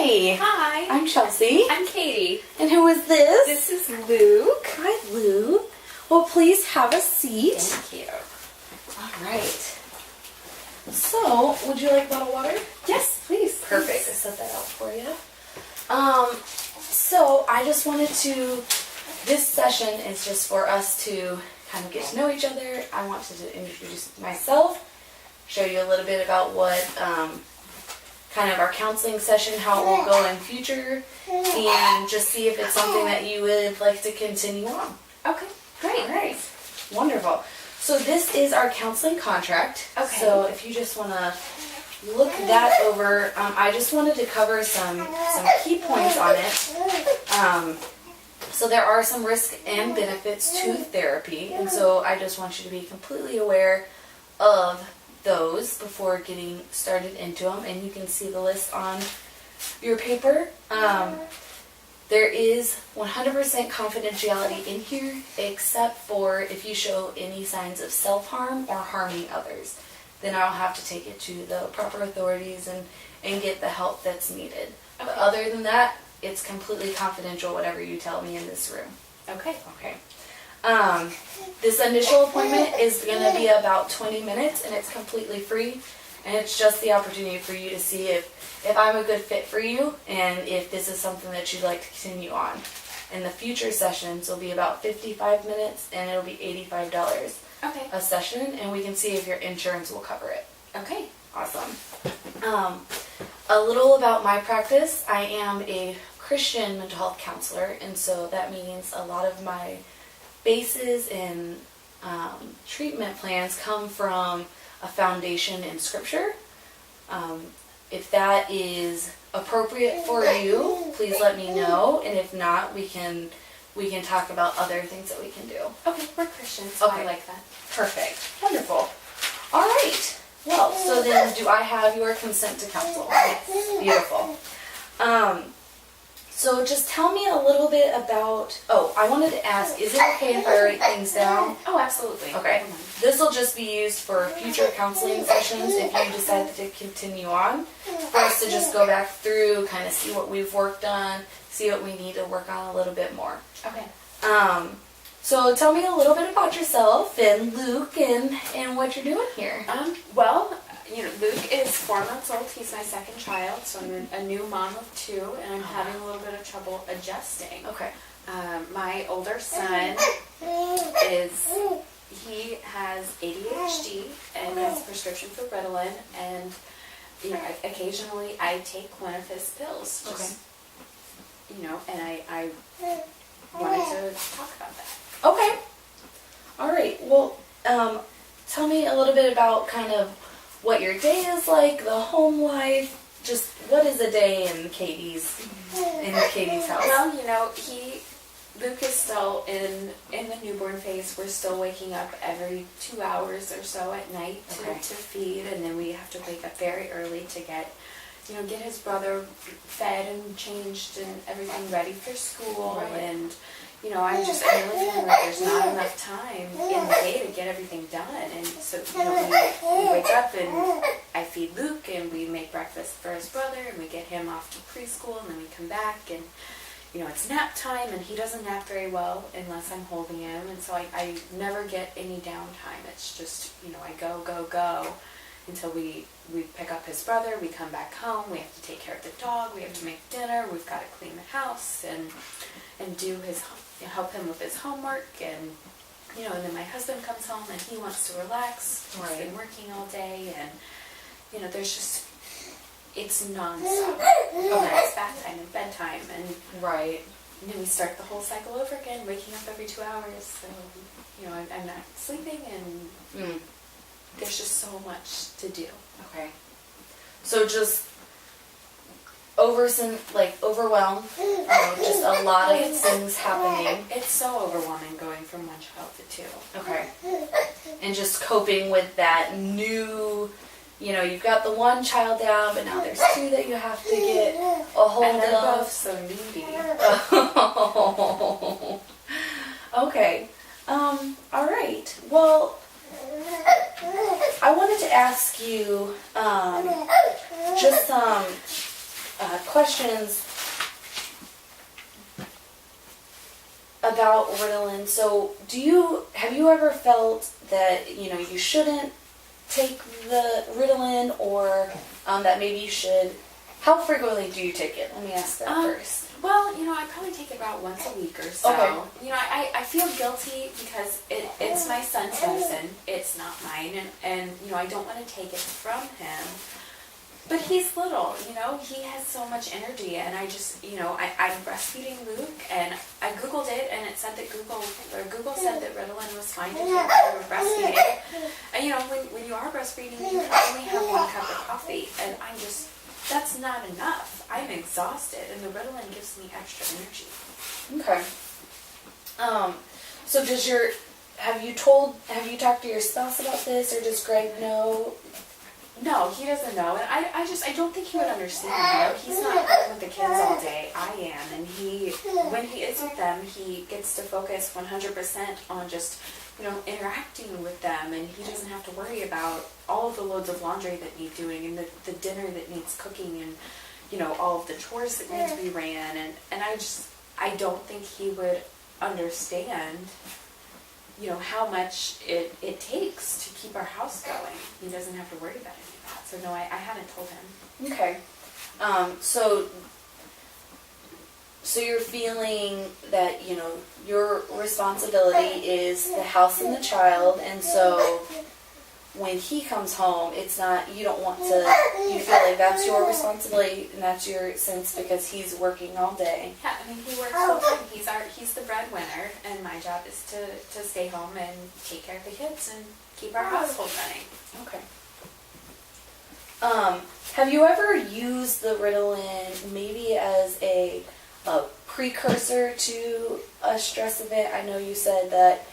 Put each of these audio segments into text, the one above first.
Hi. Hi. I'm Chelsea. I'm Katie. And who is this? This is Luke. Hi, Luke. Well, please have a seat. Thank you. All right. So, would you like a bottle of water? Yes, please. Perfect. I set that out for you. So I just wanted to, this session is just for us to kind of get to know each other. I want to introduce myself, show you a little bit about what kind of our counseling session, how it will go in future, and just see if it's something that you would like to continue on. Okay, great. All right, wonderful. So this is our counseling contract. Okay. So if you just want to look that over, I just wanted to cover some key points on it. So there are some risks and benefits to therapy, and so I just want you to be completely aware of those before getting started into them, and you can see the list on your paper. There is 100% confidentiality in here, except for if you show any signs of self-harm or harming others. Then I'll have to take it to the proper authorities and get the help that's needed. Okay. But other than that, it's completely confidential, whatever you tell me in this room. Okay. Okay. This initial appointment is going to be about 20 minutes, and it's completely free. And it's just the opportunity for you to see if I'm a good fit for you and if this is something that you'd like to continue on. And the future sessions will be about 55 minutes, and it'll be $85 Okay. a session, and we can see if your insurance will cover it. Okay. Awesome. A little about my practice. I am a Christian mental health counselor, and so that means a lot of my bases and treatment plans come from a foundation in Scripture. If that is appropriate for you, please let me know, and if not, we can talk about other things that we can do. Okay, we're Christians, so Okay. I like that. Perfect. Wonderful. All right. Well, so then do I have your consent to counsel? Yes. Beautiful. So just tell me a little bit about, I wanted to ask, is it okay if I write things down? Oh, absolutely. Okay. This will just be used for future counseling sessions if you decide to continue on. For us to just go back through, kind of see what we've worked on, see what we need to work on a little bit more. Okay. So tell me a little bit about yourself and Luke and what you're doing here. Well, Luke is 4 months old. He's my second child, so I'm a new mom of two, and I'm having a little bit of trouble adjusting. Okay. My older son he has ADHD and has a prescription for Ritalin, and occasionally I take one of his pills. Just, and I wanted to talk about that. Okay. All right. Well, tell me a little bit about kind of what your day is like, the home life. Just what is a day in Katie's house? Well, Luke is still in the newborn phase. We're still waking up every 2 hours or so at night to feed, and then we have to wake up very early to get his brother fed and changed and everything ready for school. Right. And I'm really feeling like there's not enough time in the day to get everything done. And so we wake up and I feed Luke, and we make breakfast for his brother, and we get him off to preschool, and then we come back, and it's nap time, and he doesn't nap very well unless I'm holding him, and so I never get any downtime. It's just, I go until we pick up his brother, we come back home, we have to take care of the dog, we have to make dinner, we've got to clean the house, and help him with his homework, and then my husband comes home, and he wants to relax. He's been working all day, and there's just, it's nonstop. It's bath time and bedtime, and then we start the whole cycle over again, waking up every 2 hours. So I'm not sleeping, and there's just so much to do. Okay. So just overwhelmed. Just a lot of things happening. It's so overwhelming going from one child to two. Okay. And just coping with that new, you've got the one child down, but now there's two that you have to get a hold And they're of. both so needy. Okay. All right. Well, I wanted to ask you just some questions about Ritalin. So have you ever felt that, you shouldn't take the Ritalin, or that maybe you should? How frequently do you take it? Let me ask that first. Well, I probably take it about once a week or so. Okay. I feel guilty because it's my son's medicine. It's not mine. And I don't want to take it from him. But he's little, he has so much energy. And I just, I'm breastfeeding Luke. And I Googled it, and it said that Google said that Ritalin was fine to take when you were breastfeeding. And, when you are breastfeeding, you can only have 1 cup of coffee. And that's not enough. I'm exhausted, and the Ritalin gives me extra energy. Okay. So have you talked to your spouse about this, or does Greg know? No, he doesn't know, and I don't think he would understand. He's not home with the kids all day. I am, and when he is with them, he gets to focus 100% on just, interacting with them, and he doesn't have to worry about all of the loads of laundry that need doing, and the dinner that needs cooking, and, all of the chores that need to be ran, and I don't think he would understand, how much it takes to keep our house going. He doesn't have to worry about any of that. So no, I haven't told him. Okay. So you're feeling that, your responsibility is the house and the child, and so when he comes home, it's not, you don't want to, you feel like that's your responsibility and that's your sense because he's working all day. Yeah, he works full time. He's the breadwinner, and my job is to stay home and take care of the kids and keep our household running. Okay. Have you ever used the Ritalin maybe as a precursor to a stress event? I know you said that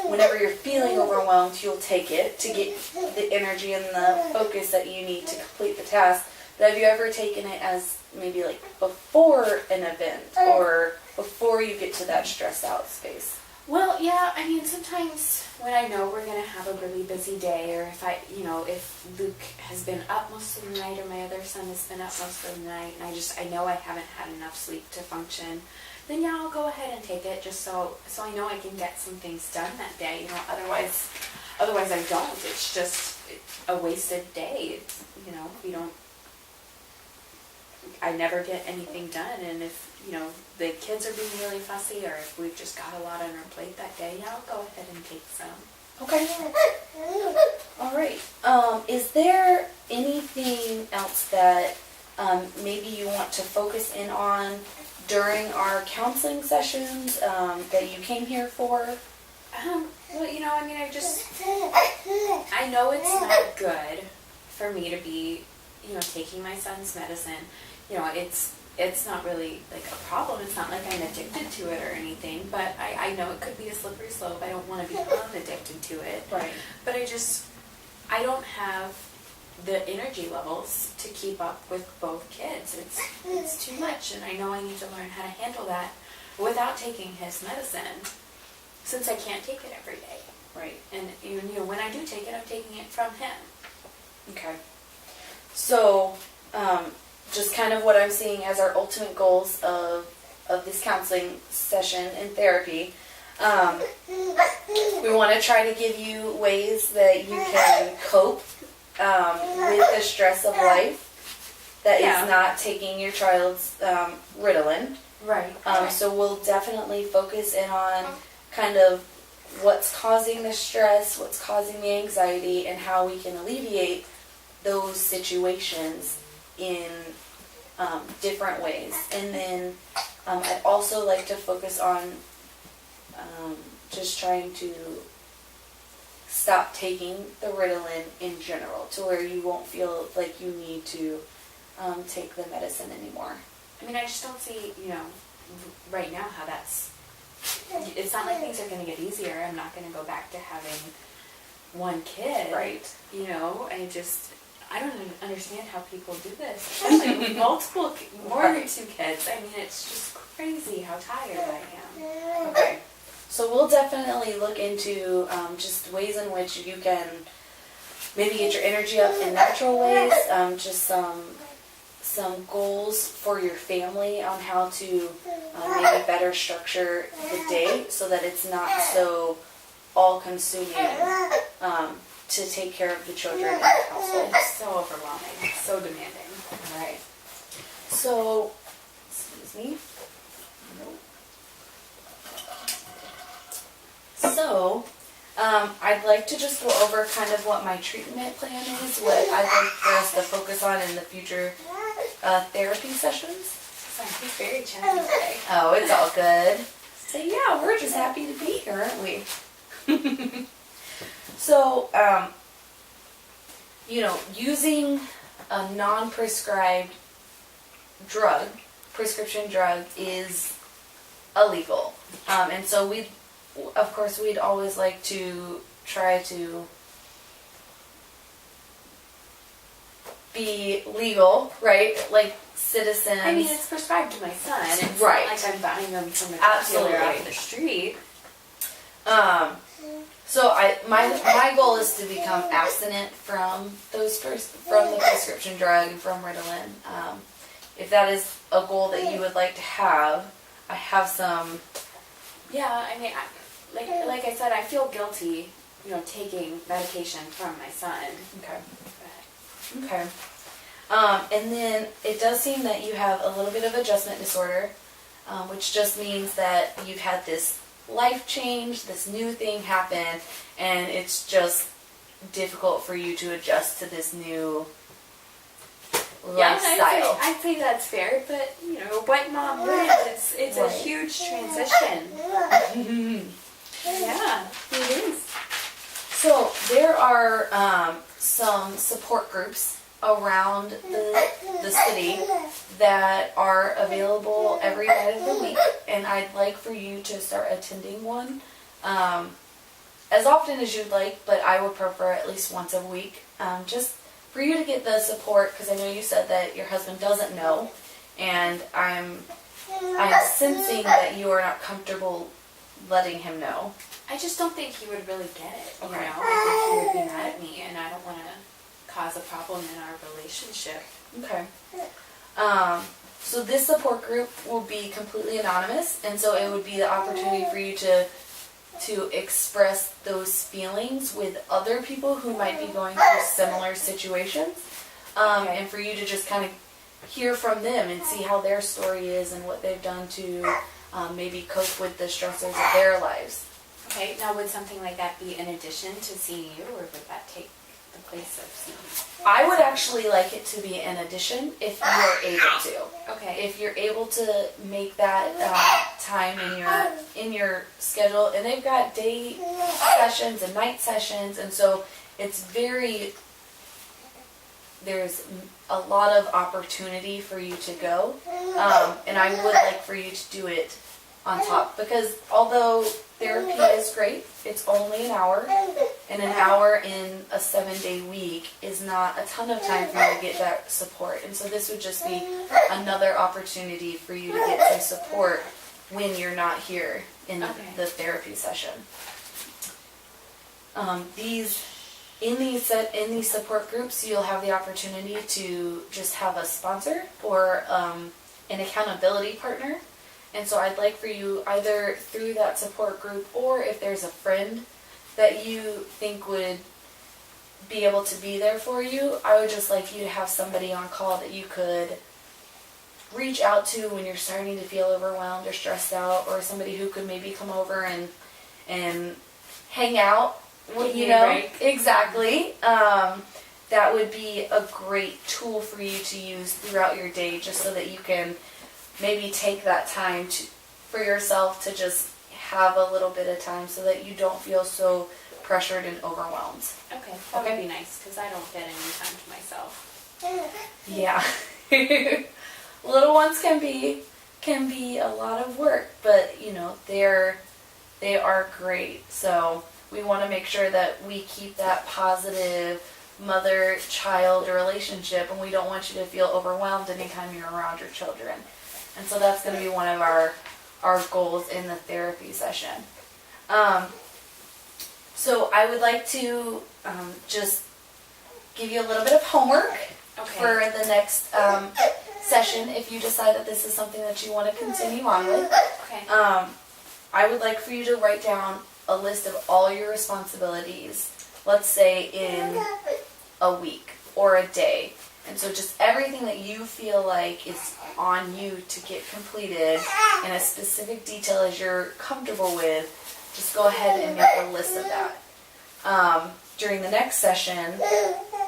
whenever you're feeling overwhelmed, you'll take it to get the energy and the focus that you need to complete the task. But have you ever taken it as maybe like before an event or before you get to that stressed out space? Well, yeah, sometimes when I know we're going to have a really busy day, or if Luke has been up most of the night or my other son has been up most of the night, and I know I haven't had enough sleep to function, then yeah, I'll go ahead and take it just so I know I can get some things done that day. Otherwise I don't. It's just a wasted day. I never get anything done, and if the kids are being really fussy, or if we've just got a lot on our plate that day, yeah, I'll go ahead and take some. Okay. All right. Is there anything else that maybe you want to focus in on during our counseling sessions that you came here for? Well, I know it's not good for me to be, taking my son's medicine. It's not really like a problem. It's not like I'm addicted to it or anything, but I know it could be a slippery slope. I don't want to become addicted to it. Right. But I don't have the energy levels to keep up with both kids. It's too much, and I know I need to learn how to handle that without taking his medicine, since I can't take it every day. Right. And when I do take it, I'm taking it from him. Okay. So, just kind of what I'm seeing as our ultimate goals of this counseling session and therapy. We want to try to give you ways that you can cope with the stress of life that is not taking your child's Ritalin. Right. So we'll definitely focus in on kind of what's causing the stress, what's causing the anxiety, and how we can alleviate those situations in different ways. And then I'd also like to focus on just trying to stop taking the Ritalin in general, to where you won't feel like you need to take the medicine anymore. I just don't see, right now how it's not like things are going to get easier. I'm not going to go back to having one kid. Right. I don't even understand how people do this, especially with more than 2 kids. It's just crazy how tired I am. Okay. So we'll definitely look into just ways in which you can maybe get your energy up in natural ways, just some some goals for your family on how to maybe better structure the day so that it's not so all-consuming to take care of the children in the household. It's so overwhelming, so demanding. All right. So, excuse me. Nope. So, I'd like to just go over kind of what my treatment plan is, what I'd like for us to focus on in the future therapy sessions. Sorry, he's very chatty today. Oh, it's all good. So yeah, we're just happy to be here, aren't we? So, using a non-prescribed prescription drug is illegal. And so we'd always like to try to be legal, right? Like citizens. I mean, it's prescribed to my son. It's right. not like I'm buying them from a Absolutely. dealer off the street. So my goal is to become abstinent from from the prescription drug and from Ritalin. If that is a goal that you would like to have, I have some. Yeah, I mean, like I said, I feel guilty, taking medication from my son. Okay. But, Okay. And then it does seem that you have a little bit of adjustment disorder, which just means that you've had this life change, this new thing happen, and it's just difficult for you to adjust to this new lifestyle. I'd say that's fair, but what mom wouldn't? It's a huge transition. Yeah, it is. So there are some support groups around the city that are available every night of the week, and I'd like for you to start attending one as often as you'd like, but I would prefer at least once a week, just for you to get the support, because I know you said that your husband doesn't know, and I'm sensing that you are not comfortable letting him know. I just don't think he would really get it. Okay. I think he would be mad at me, and I don't want to cause a problem in our relationship. Okay. So this support group will be completely anonymous, and so it would be the opportunity for you to express those feelings with other people who might be going through similar situations, and for you to just kind of hear from them and see how their story is and what they've done to maybe cope with the stressors of their lives. Okay, now would something like that be in addition to seeing you, or would that take the place of seeing you? I would actually like it to be an addition if you're able to. Okay. If you're able to make that time in your schedule, and they've got day sessions and night sessions, and so there's a lot of opportunity for you to go, and I would like for you to do it on top, because although therapy is great, it's only an hour, and an hour in a 7-day week is not a ton of time for you to get that support. And so this would just be another opportunity for you to get some support when you're not here in the therapy session. In these support groups, you'll have the opportunity to just have a sponsor or an accountability partner. And so I'd like for you, either through that support group, or if there's a friend that you think would be able to be there for you, I would just like you to have somebody on call that you could reach out to when you're starting to feel overwhelmed or stressed out, or somebody who could maybe come over and hang out. Right. Exactly. That would be a great tool for you to use throughout your day, just so that you can maybe take that time for yourself to just have a little bit of time, so that you don't feel so pressured and overwhelmed. Okay, that would be nice, because I don't get any time to myself. Yeah. Little ones can be a lot of work, but they are great. So we want to make sure that we keep that positive mother-child relationship, and we don't want you to feel overwhelmed anytime you're around your children. And so that's going to be one of our goals in the therapy session. So I would like to just give you a little bit of homework for the next session, if you decide that this is something that you want to continue on with, Okay. I would like for you to write down a list of all your responsibilities, let's say in a week or a day. And so just everything that you feel like is on you to get completed in a specific detail as you're comfortable with, just go ahead and make a list of that. During the next session,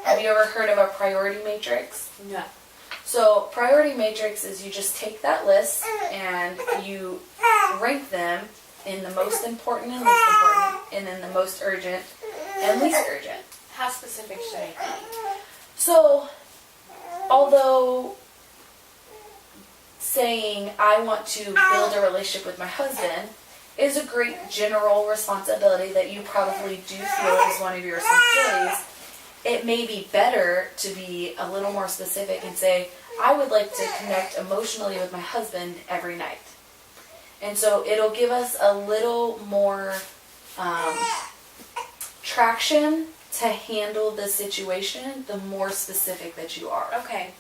have you ever heard of a priority matrix? No. So priority matrix is you just take that list and you rank them in the most important and least important, and then the most urgent and least urgent. How specific should I be? So, although saying I want to build a relationship with my husband is a great general responsibility that you probably do feel is one of your responsibilities, it may be better to be a little more specific and say, I would like to connect emotionally with my husband every night. And so it'll give us a little more traction to handle the situation the more specific that you are. Okay.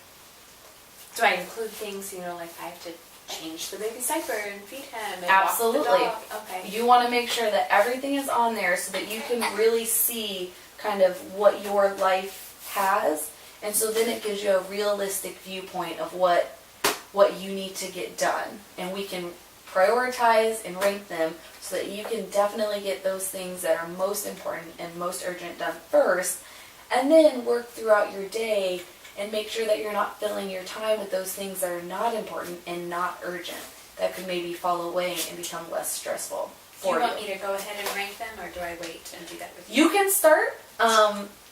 Do I include things, like I have to change the baby's diaper and feed him and Absolutely. walk the dog? Okay. You want to make sure that everything is on there so that you can really see kind of what your life has. And so then it gives you a realistic viewpoint of what you need to get done. And we can prioritize and rank them so that you can definitely get those things that are most important and most urgent done first, and then work throughout your day and make sure that you're not filling your time with those things that are not important and not urgent, that could maybe fall away and become less stressful for Do you want me to go ahead and rank them, or do I wait and do that with You can start,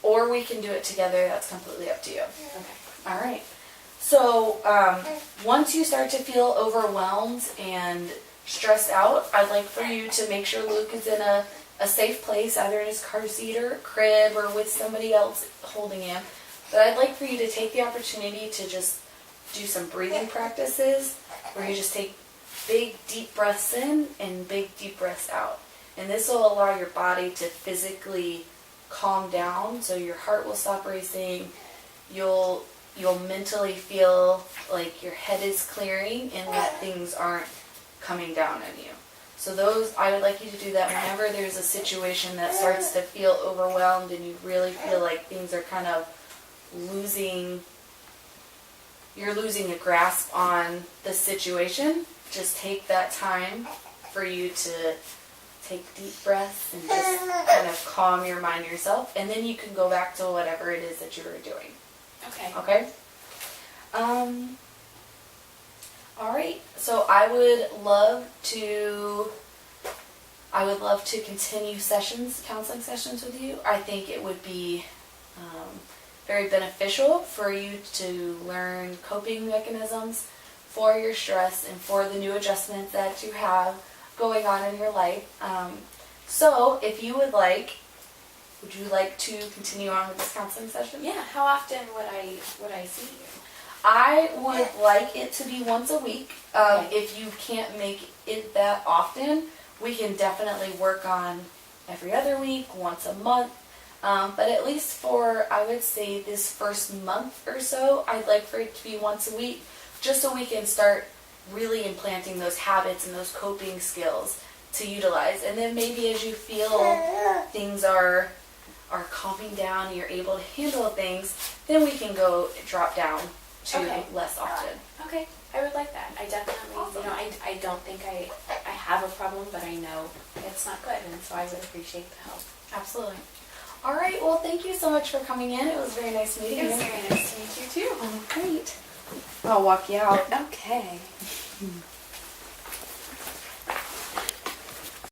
or we can do it together. That's completely up to you. Okay. All right. So once you start to feel overwhelmed and stressed out, I'd like for you to make sure Luke is in a safe place, either in his car seat or crib or with somebody else holding him. But I'd like for you to take the opportunity to just do some breathing practices where you just take big deep breaths in and big deep breaths out. And this will allow your body to physically calm down, so your heart will stop racing. You'll mentally feel like your head is clearing and that things aren't coming down on you. So I would like you to do that whenever there's a situation that starts to feel overwhelmed and you really feel like things are kind of you're losing a grasp on the situation. Just take that time for you to take deep breaths and just kind of calm your mind yourself, and then you can go back to whatever it is that you were doing. Okay. Okay? All right. So I would love to continue counseling sessions with you. I think it would be very beneficial for you to learn coping mechanisms for your stress and for the new adjustments that you have going on in your life. So if you would you like to continue on with this counseling session? Yeah. How often would I see you? I would like it to be once a week. Okay. If you can't make it that often, we can definitely work on every other week, once a month. But at least for, I would say, this first month or so, I'd like for it to be once a week, just so we can start really implanting those habits and those coping skills to utilize. And then maybe as you feel things are calming down and you're able to handle things, then we can drop down to less often. Okay. I would like that. I definitely, I don't think I have a problem, but I know it's not good, and so I would appreciate the help. Absolutely. All right. Well, thank you so much for coming in. It was very nice meeting you. It was very nice to meet you too. Oh, great. I'll walk you out. Okay.